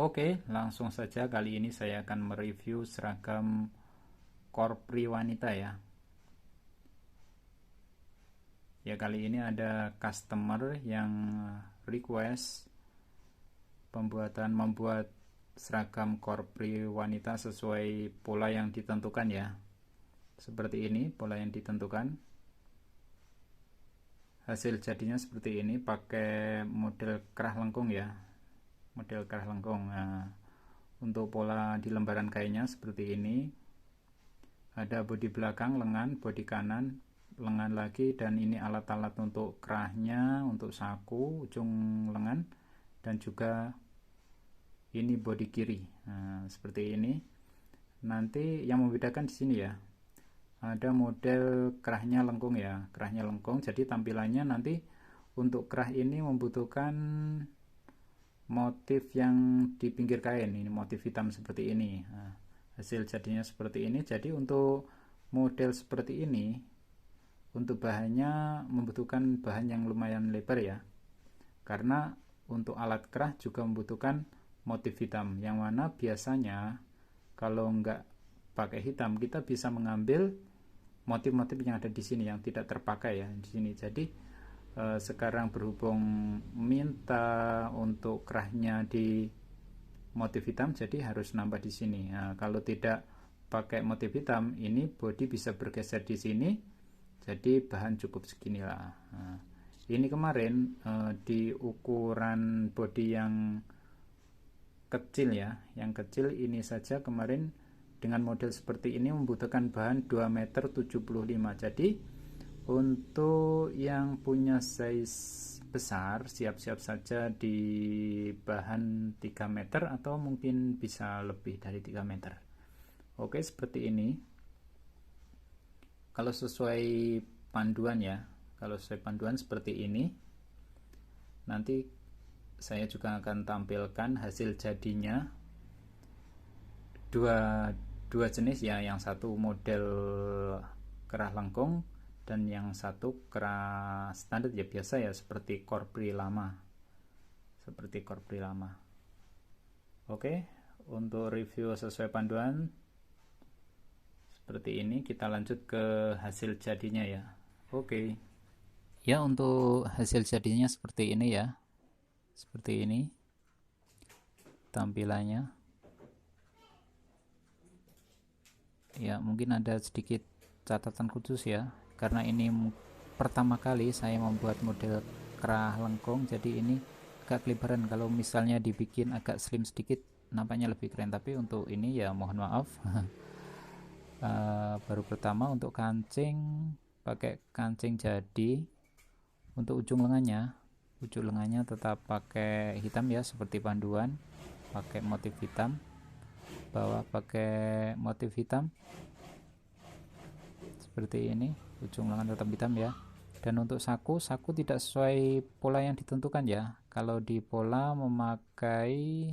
Oke, langsung saja kali ini saya akan mereview seragam korpri wanita ya. Ya, kali ini ada customer yang request membuat seragam korpri wanita sesuai pola yang ditentukan ya. Seperti ini pola yang ditentukan. Hasil jadinya seperti ini, pakai model kerah lengkung ya. Model kerah lengkung. Nah, untuk pola di lembaran kainnya seperti ini. Ada bodi belakang, lengan, bodi kanan, lengan lagi, dan ini alat-alat untuk kerahnya, untuk saku, ujung lengan, dan juga ini bodi kiri. Nah, seperti ini. Nanti yang membedakan di sini ya, ada model kerahnya lengkung ya, kerahnya lengkung. Jadi tampilannya nanti untuk kerah ini membutuhkan motif yang di pinggir kain, ini motif hitam seperti ini. Nah, hasil jadinya seperti ini. Jadi untuk model seperti ini, untuk bahannya membutuhkan bahan yang lumayan lebar ya, karena untuk alat kerah juga membutuhkan motif hitam, yang mana biasanya kalau nggak pakai hitam kita bisa mengambil motif-motif yang ada di sini yang tidak terpakai ya di sini. Jadi sekarang berhubung minta untuk kerahnya di motif hitam, jadi harus nambah di sini. Nah, kalau tidak pakai motif hitam, ini bodi bisa bergeser di sini, jadi bahan cukup segini lah. Nah, ini kemarin di ukuran bodi yang kecil ya, yang kecil ini saja kemarin dengan model seperti ini membutuhkan bahan 2,75 meter. Jadi untuk yang punya size besar, siap-siap saja di bahan 3 meter atau mungkin bisa lebih dari 3 meter. Oke, seperti ini. Kalau sesuai panduan ya, kalau sesuai panduan seperti ini. Nanti saya juga akan tampilkan hasil jadinya. Dua jenis ya, yang satu model kerah lengkung dan yang satu kerah standar ya, biasa ya, seperti korpri lama, Oke, untuk review sesuai panduan seperti ini. Kita lanjut ke hasil jadinya ya. Oke ya, untuk hasil jadinya seperti ini ya, seperti ini tampilannya ya. Mungkin ada sedikit catatan khusus ya, karena ini pertama kali saya membuat model kerah lengkung, jadi ini agak kelibaran. Kalau misalnya dibikin agak slim sedikit nampaknya lebih keren, tapi untuk ini ya mohon maaf. Baru pertama. Untuk kancing pakai kancing jadi. Untuk ujung lengannya tetap pakai hitam ya, seperti panduan, pakai motif hitam, bawah pakai motif hitam seperti ini, ujung lengan tetap hitam ya. Dan untuk saku tidak sesuai pola yang ditentukan ya. Kalau di pola memakai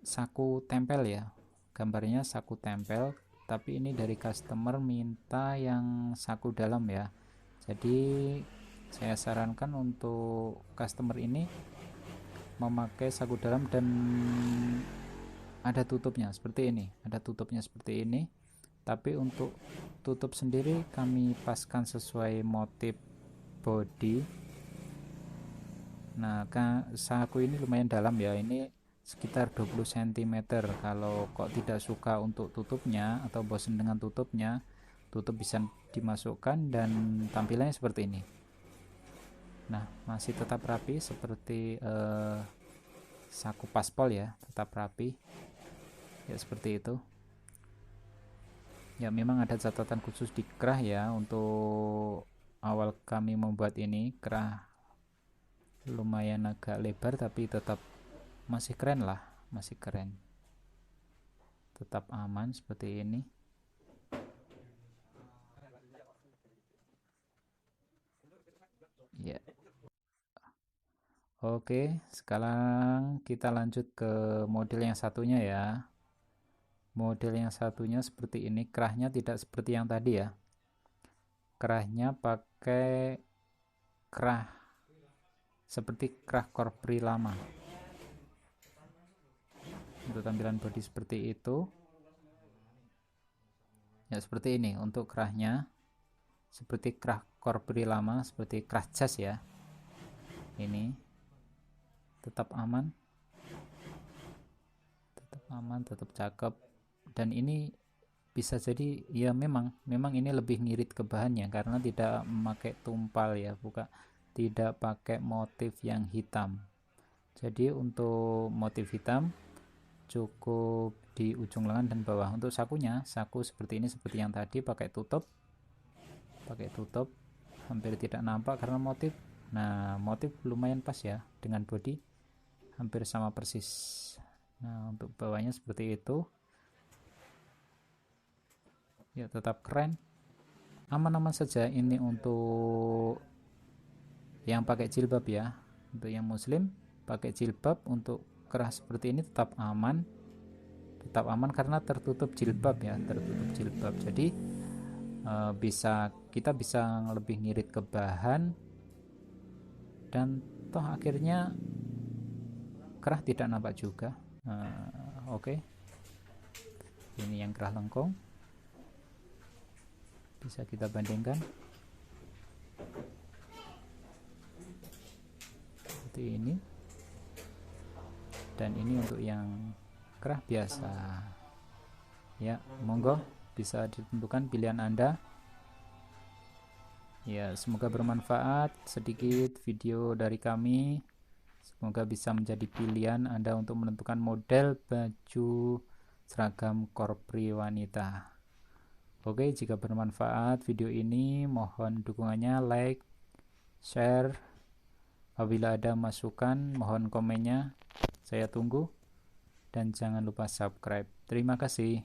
saku tempel ya, gambarnya saku tempel, tapi ini dari customer minta yang saku dalam ya. Jadi saya sarankan untuk customer ini memakai saku dalam dan ada tutupnya seperti ini, tapi untuk tutup sendiri kami paskan sesuai motif body. Nah, saku ini lumayan dalam ya, ini sekitar 20 cm. Kalau kok tidak suka untuk tutupnya atau bosan dengan tutupnya, tutup bisa dimasukkan dan tampilannya seperti ini. Nah, masih tetap rapi seperti saku paspol ya, tetap rapi ya, seperti itu ya. Memang ada catatan khusus di kerah ya, untuk awal kami membuat ini kerah lumayan agak lebar, tapi tetap masih keren lah, masih keren, tetap aman seperti ini ya. Oke, sekarang kita lanjut ke model yang satunya ya. Model yang satunya seperti ini, kerahnya tidak seperti yang tadi ya, kerahnya pakai kerah seperti kerah korpri lama. Untuk tampilan body seperti itu. Ya seperti ini untuk kerahnya, seperti kerah Corpri lama, seperti kerah jas ya. Ini tetap aman, tetap cakep. Dan ini bisa jadi ya memang ini lebih ngirit ke bahannya karena tidak memakai tumpal ya, tidak pakai motif yang hitam. Jadi untuk motif hitam cukup di ujung lengan dan bawah. Untuk sakunya, saku seperti ini, seperti yang tadi, pakai tutup hampir tidak nampak karena motif. Nah, motif lumayan pas ya dengan body, hampir sama persis. Nah, untuk bawahnya seperti itu ya, tetap keren, aman-aman saja. Ini untuk yang pakai jilbab ya, untuk yang muslim pakai jilbab, untuk kerah seperti ini tetap aman karena tertutup jilbab ya, jadi kita bisa lebih ngirit ke bahan, dan toh akhirnya kerah tidak nampak juga. Oke. Ini yang kerah lengkung, bisa kita bandingkan seperti ini, dan ini untuk yang kerah biasa ya. Monggo bisa ditentukan pilihan Anda ya. Semoga bermanfaat sedikit video dari kami, semoga bisa menjadi pilihan Anda untuk menentukan model baju seragam Corpri wanita. Oke, jika bermanfaat video ini, mohon dukungannya, like, share. Apabila ada masukan, mohon komennya, saya tunggu. Dan jangan lupa subscribe. Terima kasih.